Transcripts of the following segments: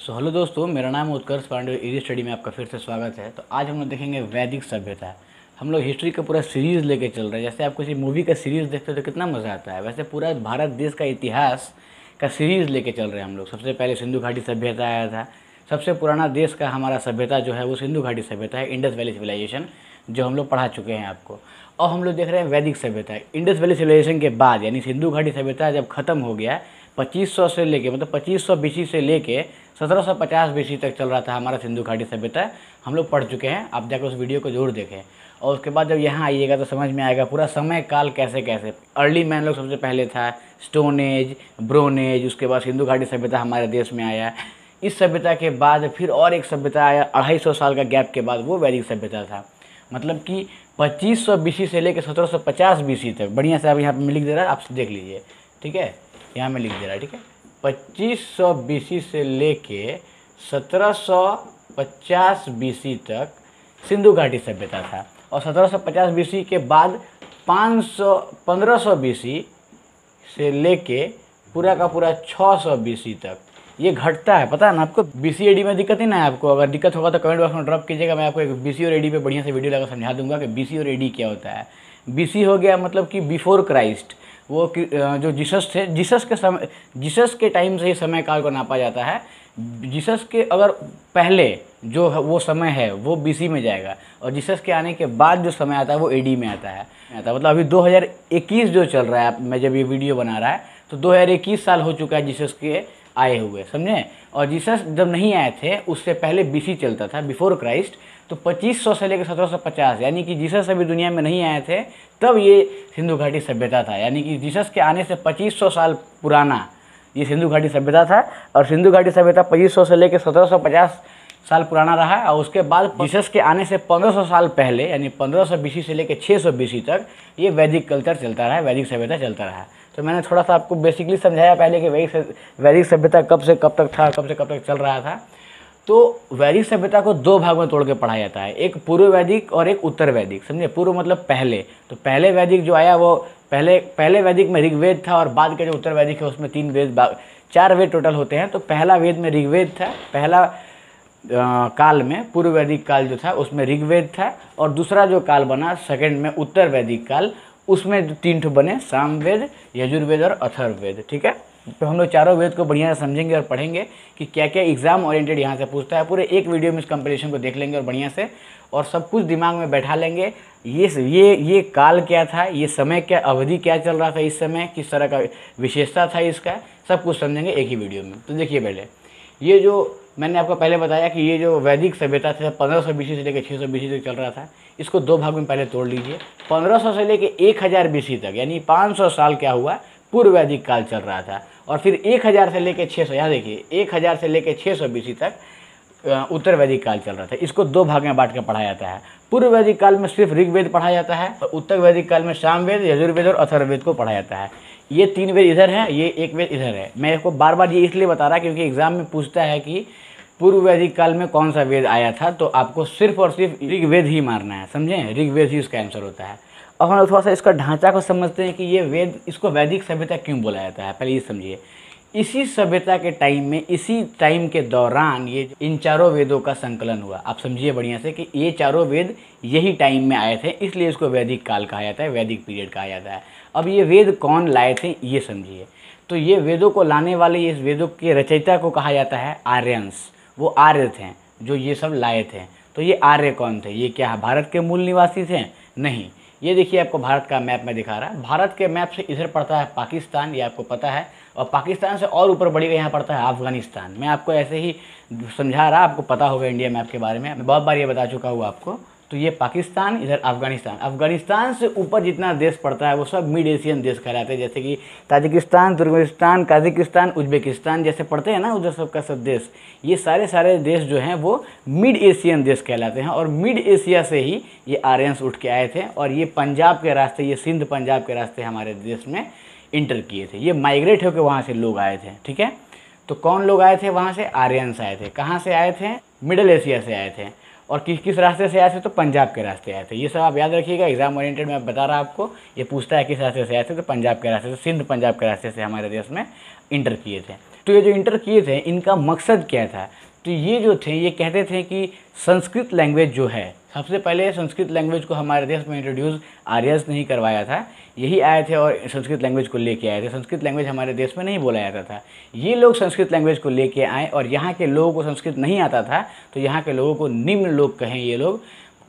Hello दोस्तों, मेरा नाम है उत्कर्ष पांडे। इजी स्टडी में आपका फिर से स्वागत है। तो आज हम लोग देखेंगे वैदिक सभ्यता। हम लोग हिस्ट्री का पूरा सीरीज़ लेके चल रहे हैं। जैसे आप किसी मूवी का सीरीज़ देखते हो तो कितना मज़ा आता है, वैसे पूरा भारत देश का इतिहास का सीरीज़ लेके चल रहे हैं हम लोग। सबसे पहले सिंधु घाटी सभ्यता आया था। सबसे पुराना देश का हमारा सभ्यता जो है वो सिंधु घाटी सभ्यता है, इंडस वैली सिविलाइजेशन, जो हम लोग पढ़ा चुके हैं आपको। और हम लोग देख रहे हैं वैदिक सभ्यता। इंडस वैली सिविलाइजेशन के बाद यानी सिंधु घाटी सभ्यता जब खत्म हो गया 2500 से लेके मतलब 2500 बीसी से लेके 1750 बीसी तक चल रहा था हमारा सिंधु घाटी सभ्यता। हम लोग पढ़ चुके हैं, आप जाकर उस वीडियो को जरूर देखें। और उसके बाद जब यहाँ आइएगा तो समझ में आएगा पूरा समय काल कैसे कैसे। अर्ली मैन लोग सबसे पहले था, स्टोन एज, ब्रोन एज, उसके बाद सिंधु घाटी सभ्यता हमारे देश में आया। इस सभ्यता के बाद फिर और एक सभ्यता आया 250 साल का गैप के बाद, वो वैदिक सभ्यता था। मतलब कि 2500 बीसी से लेकर 1750 बीसी तक। बढ़िया से आप यहाँ पे लिख दे रहा है, आप देख लीजिए, ठीक है। यहाँ में लिख दे रहा है, ठीक है। 2500 बीसी से लेके 1750 बीसी तक सिंधु घाटी सभ्यता था। और 1750 बीसी के बाद 1500 बीसी से लेके पूरा का पूरा 600 बीसी तक ये घटता है। पता है ना आपको, बीसी एडी में दिक्कत ही ना है आपको। अगर दिक्कत होगा तो कमेंट बॉक्स में ड्रॉप कीजिएगा, मैं आपको एक बीसी और एडी पे बढ़िया से वीडियो लगा समझा दूंगा कि बीसी और एडी क्या होता है। बीसी हो गया मतलब कि बिफोर क्राइस्ट, वो जो जीसस थे, जीसस के टाइम से ही समय काल को नापा जाता है। जीसस के अगर पहले जो वो समय है वो बीसी में जाएगा, और जीसस के आने के बाद जो समय आता है वो एडी में आता है। मतलब अभी 2021 जो चल रहा है, मैं जब ये वीडियो बना रहा है तो 2021 साल हो चुका है जीसस के आए हुए, समझे। और जीसस जब नहीं आए थे उससे पहले बीसी चलता था, बिफोर क्राइस्ट। तो 2500 से लेकर 1750, यानी कि जीसस अभी दुनिया में नहीं आए थे तब ये सिंधु घाटी सभ्यता था। यानी कि जीसस के आने से 2500 साल पुराना ये सिंधु घाटी सभ्यता था। और सिंधु घाटी सभ्यता 2500 से लेकर 1750 साल पुराना रहा है। और उसके बाद जीसस के आने से 1500 साल पहले यानी 1500 बीसी से लेकर 600 बीसी तक ये वैदिक कल्चर चलता रहा, वैदिक सभ्यता चलता रहा। तो मैंने थोड़ा सा आपको बेसिकली समझाया पहले कि वैदिक सभ्यता कब से कब तक था, कब से कब तक चल रहा था। तो वैदिक सभ्यता को दो भाग में तोड़ के पढ़ा जाता है, एक पूर्व वैदिक और एक उत्तर वैदिक, समझे। पूर्व मतलब पहले, तो पहले वैदिक जो आया वो पहले वैदिक में ऋग्वेद था, और बाद के जो उत्तर वैदिक है उसमें 3 वेद, 4 वेद टोटल होते हैं। तो पहला वेद में ऋग्वेद था, पहला काल में पूर्व वैदिक काल जो था उसमें ऋग्वेद था। और दूसरा जो काल बना सेकंड में उत्तर वैदिक काल, उसमें 3 ठो बने, सामवेद, यजुर्वेद और अथर्ववेद, ठीक है। तो हम लोग चारों वेद को बढ़िया से समझेंगे और पढ़ेंगे कि क्या क्या एग्जाम ओरिएंटेड यहाँ से पूछता है। पूरे एक वीडियो में इस कंपटीशन को देख लेंगे और बढ़िया से, और सब कुछ दिमाग में बैठा लेंगे। ये काल क्या था, ये समय क्या, अवधि क्या चल रहा था इस समय, किस तरह का विशेषता था इसका, सब कुछ समझेंगे एक ही वीडियो में। तो देखिए, पहले ये जो मैंने आपको पहले बताया कि ये जो वैदिक सभ्यता था 1500 बीसी से लेकर 600 बीसी तक चल रहा था, इसको दो भाग में पहले तोड़ लीजिए। 1500 से लेकर 1000 बीसी तक यानी 500 साल क्या हुआ, पूर्व वैदिक काल चल रहा था। और फिर 1000 से लेकर 600, यहाँ देखिए 1000 से लेकर 600 बीसी तक उत्तर वैदिक काल चल रहा था। इसको दो भाग में बांट कर पढ़ा जाता है। पूर्व वैदिक काल में सिर्फ ऋग्वेद पढ़ा जाता है, और उत्तर वैदिक काल में सामवेद, यजुर्वेद और अथर्ववेद को पढ़ा जाता है। ये 3 वेद इधर है, ये एक वेद इधर है। मैं इसको बार बार ये इसलिए बता रहा क्योंकि एग्जाम में पूछता है कि पूर्व वैदिक काल में कौन सा वेद आया था, तो आपको सिर्फ और सिर्फ ऋग्वेद ही मारना है, समझे। ऋग्वेद ही उसका आंसर होता है। अब हम लोग थोड़ा सा इसका ढांचा को समझते हैं कि ये वेद, इसको वैदिक सभ्यता क्यों बोला जाता है, पहले ये समझिए। इसी सभ्यता के टाइम में, इसी टाइम के दौरान ये इन चारों वेदों का संकलन हुआ। आप समझिए बढ़िया से कि ये चारों वेद यही टाइम में आए थे, इसलिए इसको वैदिक काल कहा जाता है, वैदिक पीरियड कहा जाता है। अब ये वेद कौन लाए थे ये समझिए। तो ये वेदों को लाने वाले, इस वेदों के रचयिता को कहा जाता है आर्यंस। वो आर्य थे जो ये सब लाए थे। तो ये आर्य कौन थे, ये क्या भारत के मूल निवासी थे? नहीं। ये देखिए, आपको भारत का मैप में दिखा रहा है। भारत के मैप से इधर पड़ता है पाकिस्तान, ये आपको पता है। और पाकिस्तान से और ऊपर बढ़िएगा, यहाँ पड़ता है अफगानिस्तान। मैं आपको ऐसे ही समझा रहा, आपको पता होगा इंडिया मैप के बारे में, मैं बहुत बार ये बता चुका हूँ आपको। तो ये पाकिस्तान, इधर अफगानिस्तान। अफगानिस्तान से ऊपर जितना देश पड़ता है वो सब मिड एशियन देश कहलाते हैं, जैसे कि ताजिकिस्तान, तुर्कमेनिस्तान, काजाकिस्तान, उज्बेकिस्तान जैसे पड़ते हैं ना, उधर सब का सब देश। ये सारे देश जो हैं वो मिड एशियन देश कहलाते हैं। और मिड एशिया से ही ये आर्यंस उठ के आए थे, और ये पंजाब के रास्ते, ये सिंध पंजाब के रास्ते हमारे देश में इंटर किए थे। ये माइग्रेट होकर वहाँ से लोग आए थे, ठीक है। तो कौन लोग आए थे वहाँ से? आर्यंस आए थे। कहाँ से आए थे? मिडल एशिया से आए थे। और किस किस रास्ते से आए थे? तो पंजाब के रास्ते आए थे। ये सब आप याद रखिएगा, एग्जाम ओरिएंटेड में बता रहा आपको। ये पूछता है किस रास्ते से आए थे, तो पंजाब के रास्ते से, सिंध पंजाब के रास्ते से हमारे देश में इंटर किए थे। तो ये जो इंटर किए थे इनका मकसद क्या था? तो ये जो थे ये कहते थे कि संस्कृत लैंग्वेज जो है, सबसे पहले संस्कृत लैंग्वेज को हमारे देश में इंट्रोड्यूस आर्यंस ने ही करवाया था। यही आए थे और संस्कृत लैंग्वेज को लेके आए थे। संस्कृत लैंग्वेज हमारे देश में नहीं बोला जाता था। ये लोग संस्कृत लैंग्वेज को लेके आए और यहाँ के लोगों को संस्कृत नहीं आता था, तो यहाँ के लोगों को निम्न लोग कहें ये लोग,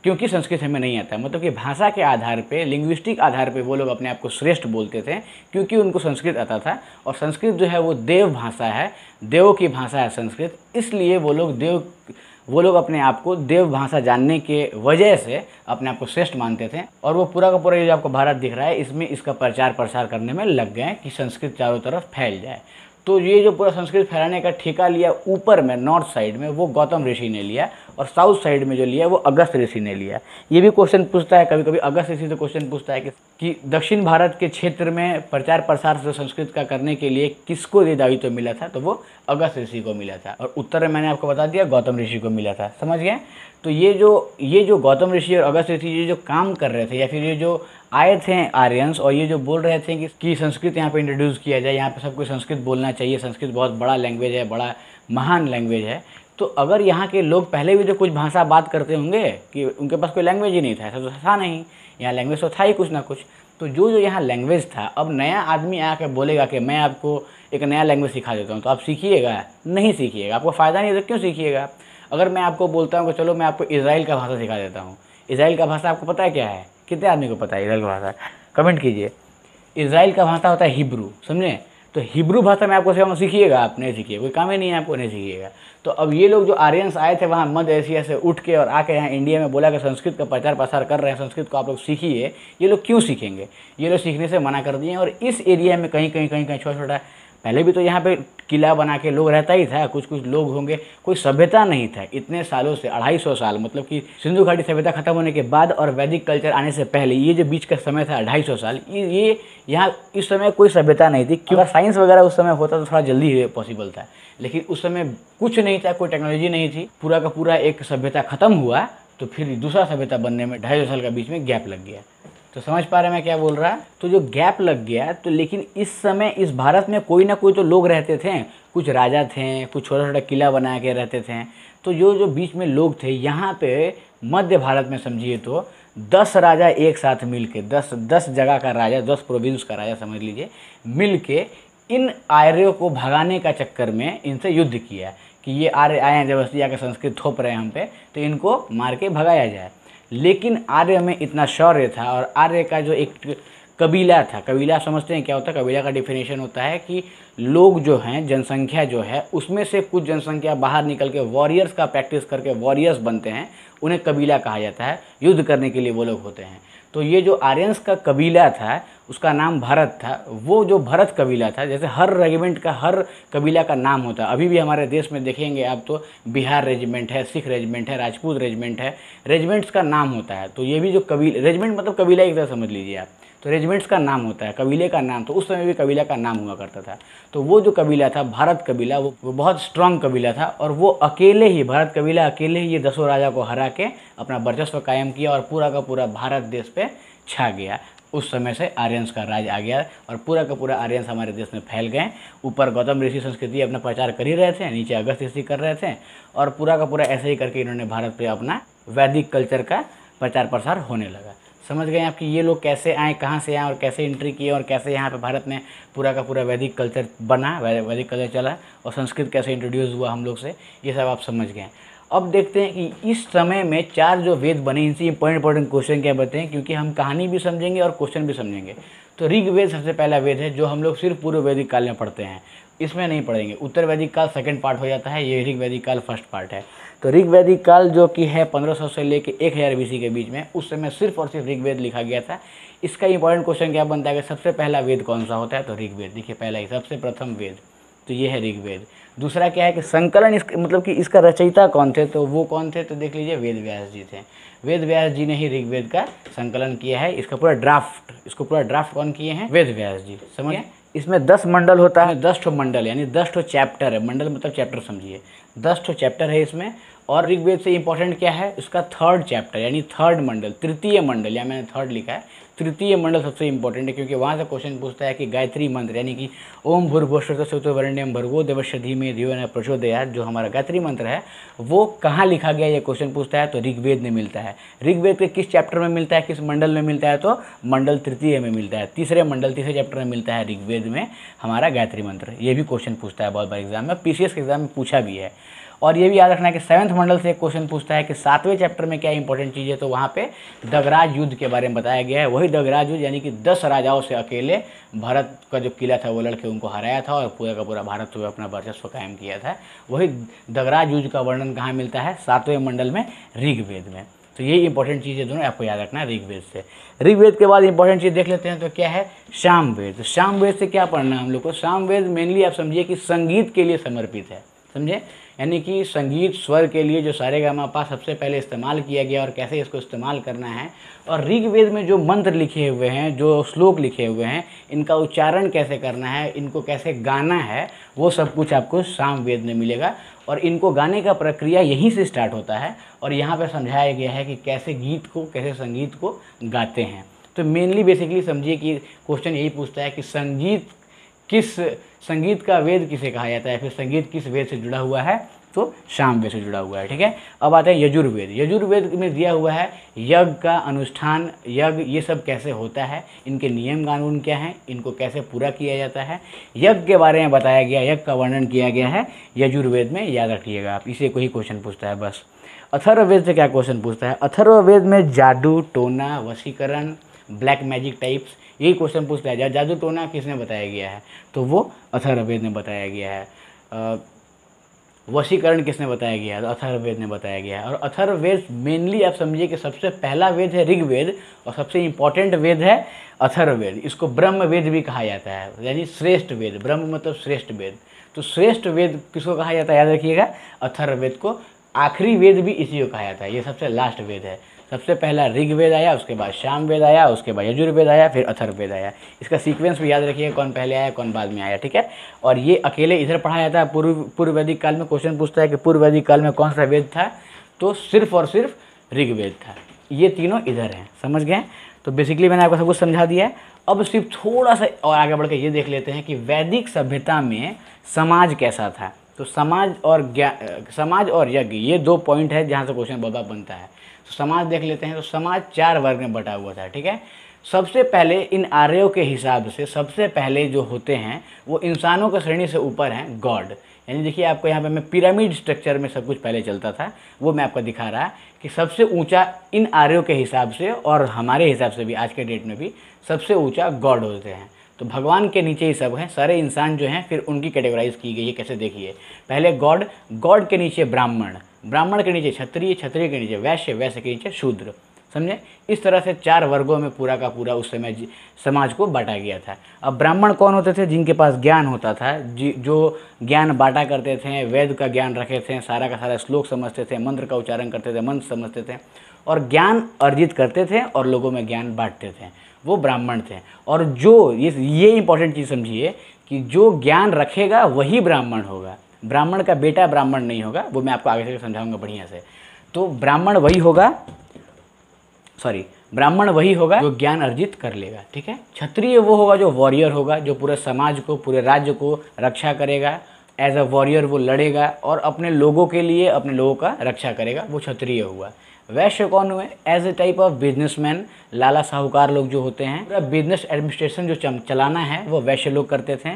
क्योंकि संस्कृत हमें नहीं आता। मतलब कि भाषा के आधार पे, लिंग्विस्टिक आधार पे वो लोग अपने आप को श्रेष्ठ बोलते थे, क्योंकि उनको संस्कृत आता था। और संस्कृत जो है वो देव भाषा है, देवों की भाषा है संस्कृत, इसलिए वो लोग अपने आप को देव भाषा जानने के वजह से अपने आप को श्रेष्ठ मानते थे। और वो पूरा का पूरा ये जो आपको भारत दिख रहा है, इसमें इसका प्रचार प्रसार करने में लग गए कि संस्कृत चारों तरफ फैल जाए। तो ये जो पूरा संस्कृत फैलाने का ठेका लिया ऊपर में, नॉर्थ साइड में, वो गौतम ऋषि ने लिया, और साउथ साइड में जो लिया वो अगस्त ऋषि ने लिया। ये भी क्वेश्चन पूछता है कभी कभी, अगस्त ऋषि से क्वेश्चन पूछता है कि दक्षिण भारत के क्षेत्र में प्रचार प्रसार से संस्कृत का करने के लिए किसको ये दायित्व मिला था? तो वो अगस्त ऋषि को मिला था। और उत्तर में मैंने आपको बता दिया गौतम ऋषि को मिला था। समझ गए? तो ये जो गौतम ऋषि और अगस्त ऋषि ये जो काम कर रहे थे, या फिर ये जो आए थे आर्यंस और ये जो बोल रहे थे कि संस्कृत यहाँ पे इंट्रोड्यूस किया जाए, यहाँ पे सबको संस्कृत बोलना चाहिए, संस्कृत बहुत बड़ा लैंग्वेज है, बड़ा महान लैंग्वेज है। तो अगर यहाँ के लोग पहले भी तो कुछ भाषा बात करते होंगे कि उनके पास कोई लैंग्वेज ही नहीं था, ऐसा तो था नहीं, यहाँ लैंग्वेज तो था ही कुछ ना कुछ। तो जो यहाँ लैंग्वेज था, अब नया आदमी आके बोलेगा कि मैं आपको एक नया लैंग्वेज सिखा देता हूँ, तो आप सीखिएगा? नहीं सीखिएगा, आपको फ़ायदा नहीं है तो क्यों सीखिएगा? अगर मैं आपको बोलता हूँ कि चलो मैं आपको इजराइल का भाषा सिखा देता हूँ, इजराइल का भाषा आपको पता है क्या है? कितने आदमी को पता है इजराइल का भाषा? कमेंट कीजिए। इजराइल का भाषा होता है हिब्रू, समझे? तो हिब्रू भाषा में आपको सिखाऊंगा, सीखिएगा? आप नहीं सीखिए, कोई काम ही नहीं है आपको, नहीं सीखिएगा। तो अब ये लोग जो आर्यंस आए थे वहाँ मध्य एशिया से उठ के और आके यहाँ इंडिया में बोला कि संस्कृत का प्रचार प्रसार कर रहे हैं, संस्कृत को आप लोग सीखिए, ये लोग क्यों सीखेंगे? ये लोग सीखने से मना कर दिए। और इस एरिया में कहीं छोटा छोटा, पहले भी तो यहाँ पे किला बना के लोग रहता ही था, कुछ लोग होंगे, कोई सभ्यता नहीं था इतने सालों से, 250 साल, मतलब कि सिंधु घाटी सभ्यता खत्म होने के बाद और वैदिक कल्चर आने से पहले ये जो बीच का समय था 250 साल, ये यहाँ इस समय कोई सभ्यता नहीं थी। क्योंकि साइंस वगैरह उस समय होता तो थोड़ा जल्दी पॉसिबल था, लेकिन उस समय कुछ नहीं था, कोई टेक्नोलॉजी नहीं थी, पूरा का पूरा एक सभ्यता खत्म हुआ, तो फिर दूसरा सभ्यता बनने में 250 साल का बीच में गैप लग गया। तो समझ पा रहे हैं मैं क्या बोल रहा? तो जो गैप लग गया, तो लेकिन इस समय इस भारत में कोई ना कोई तो लोग रहते थे, कुछ राजा थे, कुछ छोटा छोटा किला बना के रहते थे। तो जो बीच में लोग थे यहाँ पे मध्य भारत में, समझिए तो 10 राजा एक साथ मिल के, 10 जगह का राजा, 10 प्रोविंस का राजा समझ लीजिए, मिल के इन आर्यों को भगाने का चक्कर में इनसे युद्ध किया कि ये आर्य आए हैं जबरदस्ती आके संस्कृत थोप रहे हैं हम पे, तो इनको मार के भगाया जाए। लेकिन आर्य में इतना शौर्य था, और आर्य का जो एक कबीला था, कबीला समझते हैं क्या होता है? कबीला का डिफिनेशन होता है कि लोग जो हैं, जनसंख्या जो है, उसमें से कुछ जनसंख्या बाहर निकल के वॉरियर्स का प्रैक्टिस करके वॉरियर्स बनते हैं, उन्हें कबीला कहा जाता है। युद्ध करने के लिए वो लोग होते हैं। तो ये जो आर्यंस का कबीला था उसका नाम भरत था। वो जो भरत कबीला था, जैसे हर रेजिमेंट का, हर कबीला का नाम होता है। अभी भी हमारे देश में देखेंगे आप तो बिहार रेजिमेंट है, सिख रेजिमेंट है, राजपूत रेजिमेंट है, रेजिमेंट्स का नाम होता है। तो ये भी जो रेजिमेंट मतलब कबीला एक तरह समझ लीजिए आप, तो रेजिमेंट्स का नाम होता है, कबीले का नाम। तो उस समय भी कबीला का नाम हुआ करता था। तो वो जो कबीला था भारत कबीला, वो बहुत स्ट्रांग कबीला था, और वो अकेले ही, भारत कबीला अकेले ही ये 10 राजा को हरा के अपना वर्चस्व कायम किया और पूरा का पूरा भारत देश पे छा गया। उस समय से आर्यंस का राज आ गया और पूरा का पूरा आर्यंस हमारे देश में फैल गए। ऊपर गौतम ऋषि संस्कृति अपना प्रचार कर ही रहे थे, नीचे अगस्त ऋषि कर रहे थे, और पूरा का पूरा ऐसे ही करके इन्होंने भारत पे अपना वैदिक कल्चर का प्रचार प्रसार होने लगा। समझ गए आप कि ये लोग कैसे आए, कहाँ से आए और कैसे एंट्री किए और कैसे यहाँ पे भारत में पूरा का पूरा वैदिक कल्चर बना, वैदिक कल्चर चला, और संस्कृत कैसे इंट्रोड्यूस हुआ हम लोग से, ये सब आप समझ गए। अब देखते हैं कि इस समय में 4 जो वेद बने, इनसे इंपॉर्टेंट क्वेश्चन क्या बताएं, क्योंकि हम कहानी भी समझेंगे और क्वेश्चन भी समझेंगे। तो ऋग्वेद सबसे पहला वेद है जो हम लोग सिर्फ पूर्व वैदिक काल में पढ़ते हैं, इसमें नहीं पढ़ेंगे। उत्तर वैदिक काल सेकंड पार्ट हो जाता है, ये ऋग वैदिक काल फर्स्ट पार्ट है। तो ऋग वैदिक काल जो कि है 1500 से लेके 1000 BC के बीच में, उस समय सिर्फ और सिर्फ ऋग्वेद लिखा गया था। इसका इंपॉर्टेंट क्वेश्चन क्या बनता है कि सबसे पहला वेद कौन सा होता है? तो ऋग्वेद। देखिए पहला ही सबसे प्रथम वेद तो ये है ऋग्वेद। दूसरा क्या है कि संकलन, मतलब कि इसका रचयिता कौन थे? तो वो कौन थे? तो देख लीजिए वेद व्यास जी थे। वेद व्यास जी ने ही ऋग्वेद का संकलन किया है। इसका पूरा ड्राफ्ट, इसको पूरा ड्राफ्ट कौन किए हैं? वेद व्यास जी। समझ गए? इसमें 10 मंडल होता है, 10 ठो मंडल यानी 10 ठो चैप्टर है। मंडल मतलब चैप्टर समझिए, 10 ठो चैप्टर है इसमें। और ऋग्वेद से इंपॉर्टेंट क्या है? इसका 3rd चैप्टर यानी 3rd मंडल, तृतीय मंडल, या मैंने 3rd लिखा है, तृतीय मंडल सबसे इंपॉर्टेंट है, क्योंकि वहाँ से क्वेश्चन पूछता है कि गायत्री मंत्र यानी कि ओम भूर्भुवस्सुः स्वस्तिर्वरेण्यं भर्गो देवस्य धीमहि धियो यो नः प्रचोदयात्, जो हमारा गायत्री मंत्र है वो कहाँ लिखा गया ये क्वेश्चन पूछता है, तो ऋग्वेद में मिलता है। ऋग्वेद के किस चैप्टर में मिलता है, किस मंडल में मिलता है, तो मंडल तृतीय में मिलता है। तीसरे चैप्टर में मिलता है ऋग्वेद में हमारा गायत्री मंत्र। ये भी क्वेश्चन पूछता है बहुत बार एग्जाम में, पीसीएस के एग्जाम में पूछा भी है। और ये भी याद रखना है कि 7वें मंडल से एक क्वेश्चन पूछता है कि 7वें चैप्टर में क्या इंपॉर्टेंट चीज़ है, तो वहाँ पे दगराज युद्ध के बारे में बताया गया है। वही दगराज युद्ध यानी कि 10 राजाओं से अकेले भारत का जो किला था वो लड़के उनको हराया था और पूरा का पूरा भारत पे अपना वर्चस्व कायम किया था। वही दगराज युद्ध का वर्णन कहाँ मिलता है, 7वें मंडल में, ऋग्वेद में। तो ये इंपॉर्टेंट चीज़ें दोनों आपको याद रखना है ऋग्वेद से। ऋग्वेद के बाद इंपॉर्टेंट चीज़ देख लेते हैं, तो क्या है, सामवेद। सामवेद से क्या पढ़ना है हम लोग को, सामवेद मेनली आप समझिए कि संगीत के लिए समर्पित है, समझे, यानी कि संगीत स्वर के लिए जो सारेगामापा सबसे पहले इस्तेमाल किया गया और कैसे इसको इस्तेमाल करना है, और ऋग्वेद में जो मंत्र लिखे हुए हैं, जो श्लोक लिखे हुए हैं, इनका उच्चारण कैसे करना है, इनको कैसे गाना है, वो सब कुछ आपको सामवेद में मिलेगा। और इनको गाने का प्रक्रिया यहीं से स्टार्ट होता है और यहाँ पे समझाया गया है कि कैसे गीत को, कैसे संगीत को गाते हैं। तो मेनली बेसिकली समझिए कि क्वेश्चन यही पूछता है कि संगीत का वेद किसे कहा जाता है, फिर संगीत किस वेद से जुड़ा हुआ है, तो सामवेद से जुड़ा हुआ है, ठीक है। अब आते हैं यजुर्वेद। यजुर्वेद में दिया हुआ है यज्ञ का अनुष्ठान, यज्ञ ये सब कैसे होता है, इनके नियम कानून क्या हैं, इनको कैसे पूरा किया जाता है, यज्ञ के बारे में बताया गया, यज्ञ का वर्णन किया गया है यजुर्वेद में, याद रखिएगा आप, इसे कोई क्वेश्चन पूछता है बस। अथर्ववेद से क्या क्वेश्चन पूछता है, अथर्ववेद में जादू, टोना, वशीकरण, ब्लैक मैजिक टाइप्स, यही क्वेश्चन पूछता है। जादू टोना किसने बताया गया है, तो वो अथर्ववेद में बताया गया है। वशीकरण किसने बताया गया है, तो अथर्ववेद ने बताया गया है। और अथर्ववेद मेनली आप समझिए कि सबसे पहला वेद है ऋग्वेद और सबसे इम्पॉर्टेंट वेद है अथर्ववेद। इसको ब्रह्म वेद भी कहा जाता है, यानी श्रेष्ठ वेद, ब्रह्म मतलब श्रेष्ठ वेद। तो श्रेष्ठ वेद किसको कहा जाता है, याद रखिएगा, अथर्ववेद को। आखिरी वेद भी इसी को कहा जाता है, ये सबसे लास्ट वेद है। सबसे पहला ऋग्वेद आया, उसके बाद सामवेद आया, उसके बाद यजुर्वेद आया, फिर अथर्ववेद आया। इसका सीक्वेंस भी याद रखिएगा, कौन पहले आया कौन बाद में आया, ठीक है। और ये अकेले इधर पढ़ा जाता है। पूर्व वैदिक काल में क्वेश्चन पूछता है कि पूर्व वैदिक काल में कौन सा वेद था, तो सिर्फ और सिर्फ ऋग्वेद था। ये तीनों इधर हैं, समझ गए। तो बेसिकली मैंने आपको सब कुछ समझा दिया है। अब सिर्फ थोड़ा सा और आगे बढ़ के ये देख लेते हैं कि वैदिक सभ्यता में समाज कैसा था। तो समाज और यज्ञ, ये 2 पॉइंट है जहाँ से क्वेश्चन बहुत बनता है। तो समाज देख लेते हैं। तो समाज 4 वर्ग में बटा हुआ था, ठीक है। सबसे पहले इन आर्यों के हिसाब से सबसे पहले जो होते हैं वो इंसानों की श्रेणी से ऊपर हैं गॉड। यानी देखिए आपको यहाँ पे मैं पिरामिड स्ट्रक्चर में सब कुछ पहले चलता था, वो मैं आपको दिखा रहा कि सबसे ऊंचा इन आर्यों के हिसाब से और हमारे हिसाब से भी आज के डेट में भी सबसे ऊंचा गॉड होते हैं। तो भगवान के नीचे ही सब हैं, सारे इंसान जो हैं, फिर उनकी कैटेगराइज की गई है। कैसे देखिए, पहले गॉड, गॉड के नीचे ब्राह्मण, ब्राह्मण के नीचे क्षत्रिय, क्षत्रिय के नीचे वैश्य, वैश्य के नीचे शूद्र, समझे। इस तरह से 4 वर्गों में पूरा का पूरा उस समय समाज को बांटा गया था। अब ब्राह्मण कौन होते थे, जिनके पास ज्ञान होता था, जो ज्ञान बांटा करते थे, वेद का ज्ञान रखे थे, सारा का सारा श्लोक समझते थे, मंत्र का उच्चारण करते थे, मंत्र समझते थे और ज्ञान अर्जित करते थे और लोगों में ज्ञान बांटते थे, वो ब्राह्मण थे। और जो ये इंपॉर्टेंट चीज़ समझिए कि जो ज्ञान रखेगा वही ब्राह्मण होगा, ब्राह्मण का बेटा ब्राह्मण नहीं होगा। वो मैं आपको आगे से समझाऊंगा बढ़िया से। तो ब्राह्मण वही होगा जो ज्ञान अर्जित कर लेगा, ठीक है। क्षत्रिय वो होगा जो वॉरियर होगा, जो पूरे समाज को, पूरे राज्य को रक्षा करेगा। एज अ वॉरियर वो लड़ेगा और अपने लोगों के लिए, अपने लोगों का रक्षा करेगा, वो क्षत्रिय हुआ। वैश्य कौन हुए, as a type of businessman, लाला साहूकार लोग जो होते हैं, पूरा बिजनेस एडमिनिस्ट्रेशन जो चलाना है वो वैश्य लोग करते थे।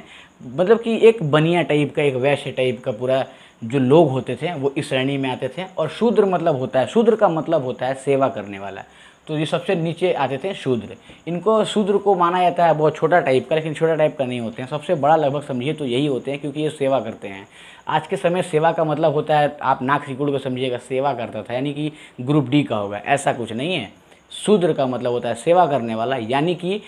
मतलब कि एक बनिया टाइप का, एक वैश्य टाइप का पूरा जो लोग होते थे वो इस श्रेणी में आते थे। और शूद्र मतलब होता है, शूद्र का मतलब होता है सेवा करने वाला। तो ये सबसे नीचे आते थे शूद्र। इनको शूद्र को माना जाता है बहुत छोटा टाइप का, लेकिन छोटा टाइप का नहीं होते हैं, सबसे बड़ा लगभग समझिए तो यही होते हैं, क्योंकि ये सेवा करते हैं। आज के समय सेवा का मतलब होता है, आप नाक सिकुड़ को समझिएगा, सेवा करता था यानी कि ग्रुप डी का होगा, ऐसा कुछ नहीं है। शूद्र का मतलब होता है सेवा करने वाला, यानी कि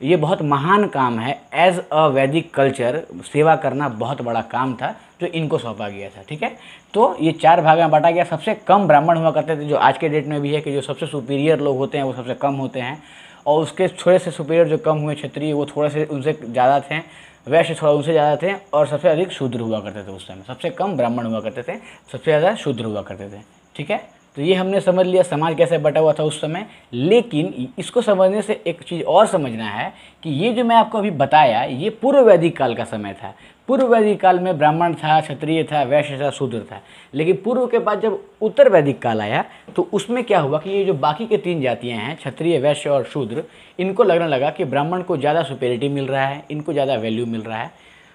ये बहुत महान काम है। एज अ वैदिक कल्चर सेवा करना बहुत बड़ा काम था जो इनको सौंपा गया था, ठीक है। तो ये 4 भाग में बांटा गया। सबसे कम ब्राह्मण हुआ करते थे, जो आज के डेट में भी है कि जो सबसे सुपीरियर लोग होते हैं वो सबसे कम होते हैं, और उसके थोड़े से सुपीरियर जो कम हुए क्षत्रिय वो थोड़े से उनसे ज़्यादा थे, वैश्य थोड़ा उनसे ज़्यादा थे, और सबसे अधिक शूद्र हुआ करते थे। उस समय सबसे कम ब्राह्मण हुआ करते थे, सबसे ज़्यादा शूद्र हुआ करते थे, ठीक है। तो ये हमने समझ लिया समाज कैसे बटा हुआ था उस समय। लेकिन इसको समझने से एक चीज़ और समझना है कि ये जो मैं आपको अभी बताया ये पूर्व वैदिक काल का समय था। पूर्व वैदिक काल में ब्राह्मण था, क्षत्रिय था, वैश्य था, शूद्र था। लेकिन पूर्व के बाद जब उत्तर वैदिक काल आया तो उसमें क्या हुआ कि ये जो बाकी के 3 जातियाँ हैं, क्षत्रिय, वैश्य और शूद्र, इनको लगने लगा कि ब्राह्मण को ज़्यादा सुपेरिटी मिल रहा है, इनको ज़्यादा वैल्यू मिल रहा है,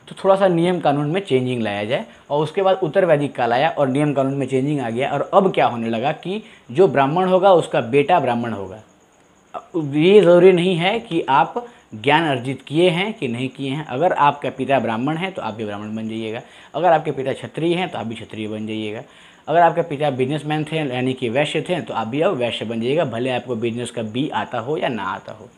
तो थोड़ा सा नियम कानून में चेंजिंग लाया जाए। और उसके बाद उत्तर वैदिक काल आया और नियम कानून में चेंजिंग आ गया। और अब क्या होने लगा कि जो ब्राह्मण होगा उसका बेटा ब्राह्मण होगा। ये ज़रूरी नहीं है कि आप ज्ञान अर्जित किए हैं कि नहीं किए हैं। अगर आपका पिता ब्राह्मण है तो आप भी ब्राह्मण बन जाइएगा, अगर आपके पिता क्षत्रिय हैं तो आप भी क्षत्रिय बन जाइएगा, अगर आपके पिता बिजनेसमैन थे यानी कि वैश्य थे तो आप भी अब वैश्य बन जाइएगा, भले आपको बिजनेस का बी आता हो या ना आता हो।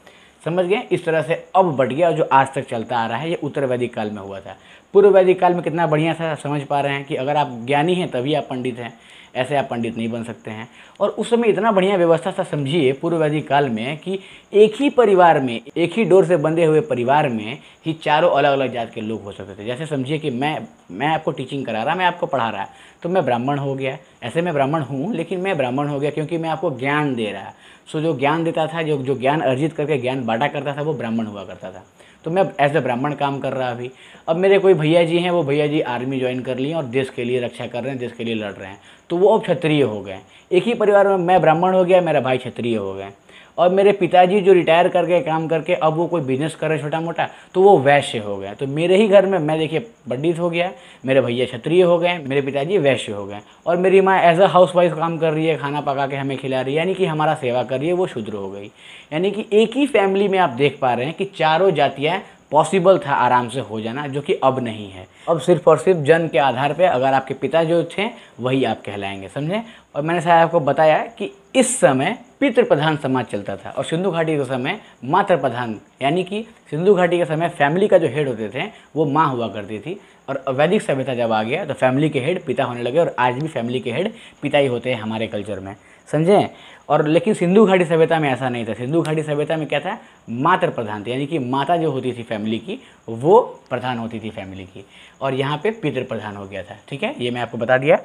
समझ गए? इस तरह से अब बढ़ गया, जो आज तक चलता आ रहा है। ये उत्तर वैदिक काल में हुआ था। पूर्व वैदिक काल में कितना बढ़िया था, समझ पा रहे हैं कि अगर आप ज्ञानी हैं तभी आप पंडित हैं, ऐसे आप पंडित नहीं बन सकते हैं। और उस समय इतना बढ़िया व्यवस्था था, समझिए पूर्व वैदिक काल में, कि एक ही परिवार में, एक ही डोर से बंधे हुए परिवार में ही चारों अलग अलग जात के लोग हो सकते थे। जैसे समझिए कि मैं आपको टीचिंग करा रहा, मैं आपको पढ़ा रहा, तो मैं ब्राह्मण हो गया। ऐसे मैं ब्राह्मण हूँ लेकिन मैं ब्राह्मण हो गया क्योंकि मैं आपको ज्ञान दे रहा। सो जो ज्ञान देता था, जो ज्ञान अर्जित करके ज्ञान बांटा करता था, वो ब्राह्मण हुआ करता था। तो मैं एज ए ब्राह्मण काम कर रहा अभी। अब मेरे कोई भैया जी हैं, वो भैया जी आर्मी ज्वाइन कर लिए और देश के लिए रक्षा कर रहे हैं, देश के लिए लड़ रहे हैं, तो वो अब क्षत्रिय हो गए। एक ही परिवार में मैं ब्राह्मण हो गया, मेरा भाई क्षत्रिय हो गए। और मेरे पिताजी जो रिटायर करके काम करके अब वो कोई बिजनेस कर रहे छोटा मोटा, तो वो वैश्य हो गए। तो मेरे ही घर में मैं देखिए पंडित हो गया, मेरे भैया क्षत्रिय हो गए, मेरे पिताजी वैश्य हो गए, और मेरी माँ एज अ हाउस वाइफ काम कर रही है, खाना पका के हमें खिला रही है, यानी कि हमारा सेवा कर रही है, वो शूद्र हो गई। यानी कि एक ही फैमिली में आप देख पा रहे हैं कि चारों जातियाँ पॉसिबल था आराम से हो जाना, जो कि अब नहीं है। अब सिर्फ और सिर्फ जन्म के आधार पे अगर आपके पिता जो थे वही आप कहलाएंगे, समझे? और मैंने शायद आपको बताया कि इस समय पितृ प्रधान समाज चलता था और सिंधु घाटी के समय मातृ प्रधान, यानी कि सिंधु घाटी के समय फैमिली का जो हेड होते थे वो माँ हुआ करती थी। और वैदिक सभ्यता जब आ गया तो फैमिली के हेड पिता होने लगे, और आज भी फैमिली के हेड पिता ही होते हैं हमारे कल्चर में, समझे? और लेकिन सिंधु घाटी सभ्यता में ऐसा नहीं था। सिंधु घाटी सभ्यता में क्या था, मातृ प्रधान था, यानी कि माता जो होती थी फैमिली की वो प्रधान होती थी फैमिली की, और यहाँ पे पितृ प्रधान हो गया था। ठीक है, ये मैं आपको बता दिया।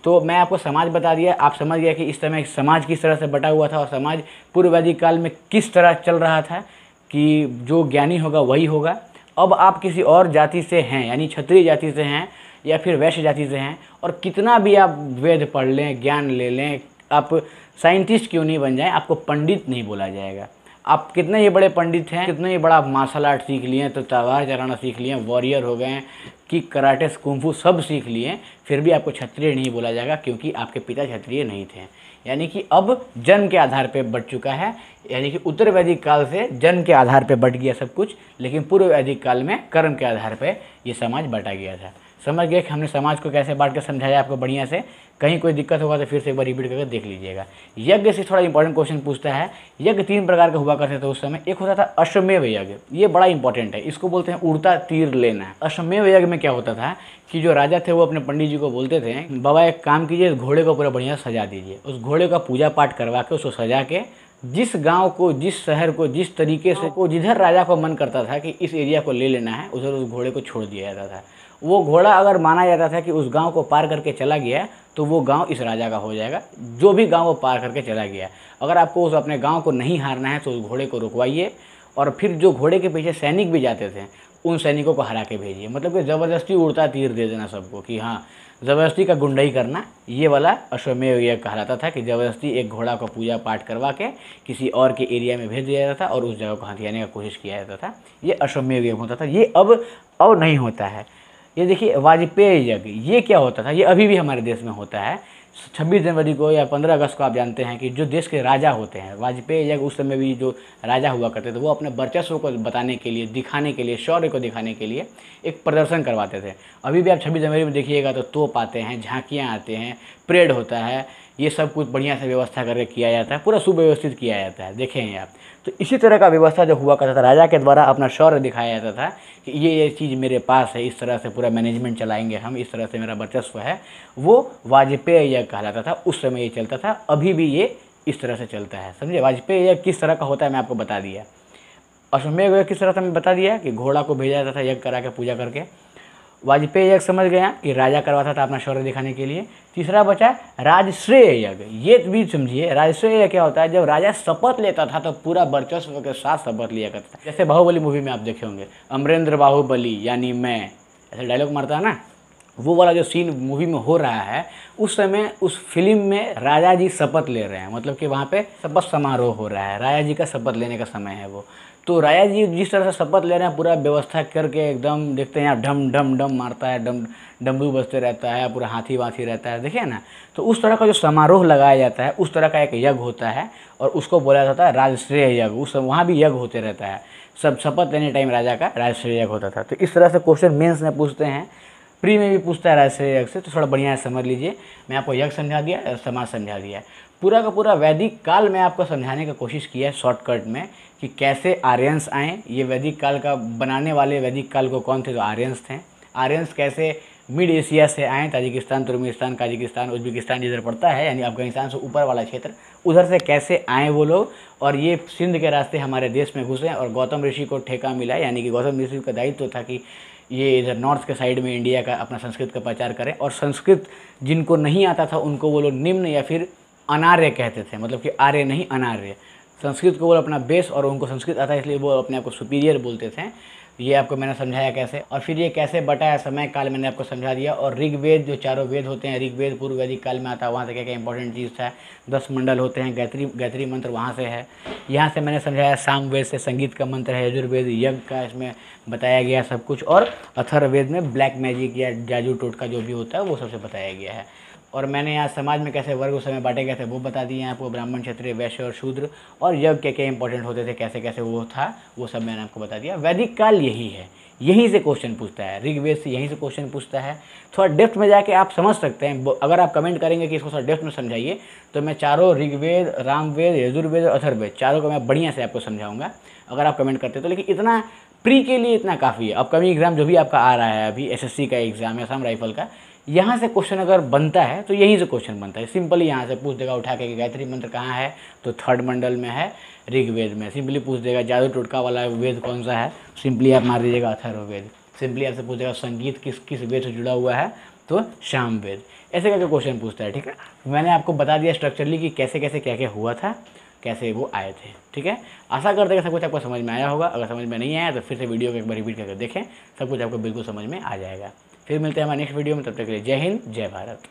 तो मैं आपको समाज बता दिया, आप समझ गया कि इस समय समाज किस तरह से बटा हुआ था और समाज पूर्व वैदिक काल में किस तरह चल रहा था कि जो ज्ञानी होगा वही होगा। अब आप किसी और जाति से हैं, यानी क्षत्रिय जाति से हैं या फिर वैश्य जाति से हैं, और कितना भी आप वेद पढ़ लें, ज्ञान ले लें, आप साइंटिस्ट क्यों नहीं बन जाएं, आपको पंडित नहीं बोला जाएगा। आप कितने ही बड़े पंडित हैं, कितने ही बड़ा मार्शल आर्ट सीख लिए, तो तलवार चलाना सीख लिए, वॉरियर हो गए, किक, कराटे, कुंफू सब सीख लिए, फिर भी आपको क्षत्रिय नहीं बोला जाएगा क्योंकि आपके पिता क्षत्रिय नहीं थे। यानी कि अब जन्म के आधार पे बढ़ चुका है, यानी कि उत्तर वैदिक काल से जन्म के आधार पे बढ़ गया सब कुछ, लेकिन पूर्व वैदिक काल में कर्म के आधार पे ये समाज बटा गया था। समझ गए कि हमने समाज को कैसे बांट कर समझाया आपको बढ़िया से। कहीं कोई दिक्कत होगा तो फिर से एक बार रिपीट करके देख लीजिएगा। यज्ञ से थोड़ा इंपॉर्टेंट क्वेश्चन पूछता है। यज्ञ 3 प्रकार का हुआ करते थे उस समय। एक होता था अश्वमेव यज्ञ, ये बड़ा इंपॉर्टेंट है, इसको बोलते हैं उड़ता तीर लेना। अश्वमेव यज्ञ में क्या होता था कि जो राजा थे वो अपने पंडित जी को बोलते थे, बाबा एक काम कीजिए, घोड़े को पूरा बढ़िया सजा दीजिए। उस घोड़े का पूजा पाठ करवा के उसको सजा के जिस गांव को, जिस शहर को, जिस तरीके से को जिधर राजा को मन करता था कि इस एरिया को ले लेना है, उधर उस घोड़े को छोड़ दिया जाता था। वो घोड़ा अगर माना जाता था कि उस गांव को पार करके चला गया तो वो गांव इस राजा का हो जाएगा, जो भी गांव वो पार करके चला गया। अगर आपको उस अपने गांव को नहीं हारना है तो उस घोड़े को रुकवाइए, और फिर जो घोड़े के पीछे सैनिक भी जाते थे उन सैनिकों को हरा के भेजिए। मतलब कि ज़बरदस्ती उड़ता तीर दे देना सबको कि हाँ, ज़बरदस्ती का गुंडाई करना, ये वाला अश्वमेव यज्ञ कहलाता था कि ज़बरदस्ती एक घोड़ा को पूजा पाठ करवा के किसी और के एरिया में भेज दिया जाता था और उस जगह को हथियाने का कोशिश किया जाता था। ये अश्वमेव यज्ञ होता था। ये अब नहीं होता है। ये देखिए वाजपेयी यज्ञ, ये क्या होता था, ये अभी भी हमारे देश में होता है। 26 जनवरी को या 15 अगस्त को आप जानते हैं कि जो देश के राजा होते हैं, वाजपेयी यज्ञ उस समय भी जो राजा हुआ करते थे वो अपने वर्चस्व को बताने के लिए, दिखाने के लिए, शौर्य को दिखाने के लिए एक प्रदर्शन करवाते थे। अभी भी आप 26 जनवरी में देखिएगा तो तोप आते हैं, झांकियाँ आते हैं, परेड होता है, ये सब कुछ बढ़िया से व्यवस्था करके किया जाता है, पूरा सुव्यवस्थित किया जाता है, देखेंगे आप। तो इसी तरह का व्यवस्था जो हुआ करता था, राजा के द्वारा अपना शौर्य दिखाया जाता था कि ये चीज़ मेरे पास है, इस तरह से पूरा मैनेजमेंट चलाएंगे हम, इस तरह से मेरा वर्चस्व है, वो वाजपेयी यज्ञ कहलाता था। उस समय ये चलता था, अभी भी ये इस तरह से चलता है, समझे? वाजपेयी यज्ञ किस तरह का होता है मैं आपको बता दिया। अश्वमेध यज्ञ किस तरह से मैं बता दिया कि घोड़ा को भेजा जाता था यज्ञ करा के, पूजा करके, वाजपेयी यज्ञ समझ गया कि राजा करवाता था अपना शौर्य दिखाने के लिए। तीसरा बचा राजश्रेय यज्ञ, ये भी समझिए। राजश्रेय यज्ञ क्या होता है, जब राजा शपथ लेता था तो पूरा वर्चस्व के साथ शपथ लिया करता था। जैसे बाहुबली मूवी में आप देखे होंगे, अमरेंद्र बाहुबली यानी मैं, ऐसे डायलॉग मारता है ना, वो वाला जो सीन मूवी में हो रहा है, उस समय उस फिल्म में राजा जी शपथ ले रहे हैं, मतलब कि वहाँ पे शपथ समारोह हो रहा है, राजा जी का शपथ लेने का समय है वो। तो राजा जी जिस तरह से शपथ ले रहे हैं, पूरा व्यवस्था करके एकदम, देखते हैं यहाँ ढम ढम ढम मारता है, डमरू बजते रहता है, पूरा हाथी वाथी रहता है, देखिए ना। तो उस तरह का जो समारोह लगाया जाता है, उस तरह का एक यज्ञ होता है और उसको बोला जाता है राजश्रेय यज्ञ। उस वहाँ भी यज्ञ होते रहता है, सब शपथ लेने टाइम राजा का राजश्रेय यज्ञ होता था। तो इस तरह से क्वेश्चन मेंस में पूछते हैं, प्री में भी पूछता है राजश्रेय यज्ञ से, तो थोड़ा बढ़िया से समझ लीजिए। मैं आपको यज्ञ समझा दिया और समाज समझा दिया, पूरा का पूरा वैदिक काल में आपको समझाने की कोशिश की है शॉर्टकट में कि कैसे आर्यंस आए। ये वैदिक काल का बनाने वाले वैदिक काल को कौन थे, जो आर्यंस थे। आर्यंस कैसे मिड एशिया से आए, ताजिकिस्तान, तुर्कमेनिस्तान, काजिकिस्तान, उज्बेकिस्तान जिधर पड़ता है, यानी अफगानिस्तान से ऊपर वाला क्षेत्र, उधर से कैसे आए वो लोग, और ये सिंध के रास्ते हमारे देश में घुसे और गौतम ऋषि को ठेका मिला, यानी कि गौतम ऋषि का दायित्व था कि ये इधर नॉर्थ के साइड में इंडिया का अपना संस्कृत का प्रचार करें। और संस्कृत जिनको नहीं आता था उनको वो लोग निम्न या फिर अनार्य कहते थे, मतलब कि आर्य नहीं अनार्य। संस्कृत को वो अपना बेस, और उनको संस्कृत आता है इसलिए वो अपने आप को सुपीरियर बोलते थे। ये आपको मैंने समझाया कैसे, और फिर ये कैसे बटा है समय काल, मैंने आपको समझा दिया। और ऋग्वेद जो चारों वेद होते हैं, ऋग्वेद पूर्व वैदिक काल में आता है, वहाँ से क्या क्या इंपॉर्टेंट चीज़ था। 10 मंडल होते हैं, गायत्री मंत्र वहाँ से है। यहाँ से मैंने समझाया सामवेद से संगीत का मंत्र है, यजुर्वेद यज्ञ का इसमें बताया गया सब कुछ, और अथर्ववेद में ब्लैक मैजिक या जादू टोटका जो भी होता है वो सबसे बताया गया है। और मैंने यहाँ समाज में कैसे वर्ग उस समय बांटे गए थे वो बता दिए हैं आपको, ब्राह्मण, क्षत्रिय, वैश्य और शूद्र, और यज्ञ क्या क्या इंपॉर्टेंट होते थे, कैसे कैसे वो था, वो सब मैंने आपको बता दिया। वैदिक काल यही है, यहीं से क्वेश्चन पूछता है, ऋग्वेद से यहीं से क्वेश्चन पूछता है। थोड़ा डेप्थ में जाके आप समझ सकते हैं। अगर आप कमेंट करेंगे कि इसको थोड़ा डेप्थ में समझाइए, तो मैं चारों ऋग्वेद, रामवेद, यजुर्वेद और अथर्ववेद चारों को मैं बढ़िया से आपको समझाऊंगा, अगर आप कमेंट करते तो। लेकिन इतना प्री के लिए इतना काफ़ी है। अपकमिंग एग्जाम जो भी आपका आ रहा है अभी, एसएससी का एग्जाम है, असम राइफल का, यहाँ से क्वेश्चन अगर बनता है तो यहीं से क्वेश्चन बनता है। सिंपली यहाँ से पूछ देगा उठा के कि गायत्री मंत्र कहाँ है, तो 3rd मंडल में है, ऋग्वेद में। सिंपली पूछ देगा जादू टोटका वाला वेद कौन सा है, सिंपली आप मार दीजिएगा अथर्ववेद। सिंपली आपसे पूछ देगा संगीत किस किस वेद से जुड़ा हुआ है, तो सामवेद। ऐसे करके क्वेश्चन पूछता है, ठीक है। मैंने आपको बता दिया स्ट्रक्चरली कि कैसे कैसे क्या क्या हुआ था, कैसे वो आए थे, ठीक है। आशा करते हैं कि सब कुछ आपको समझ में आया होगा। अगर समझ में नहीं आया तो फिर से वीडियो को एक बार रिपीट करके देखें, सब कुछ आपको बिल्कुल समझ में आ जाएगा। फिर मिलते हैं हमारे नेक्स्ट वीडियो में, तब तक के लिए जय हिंद, जय भारत।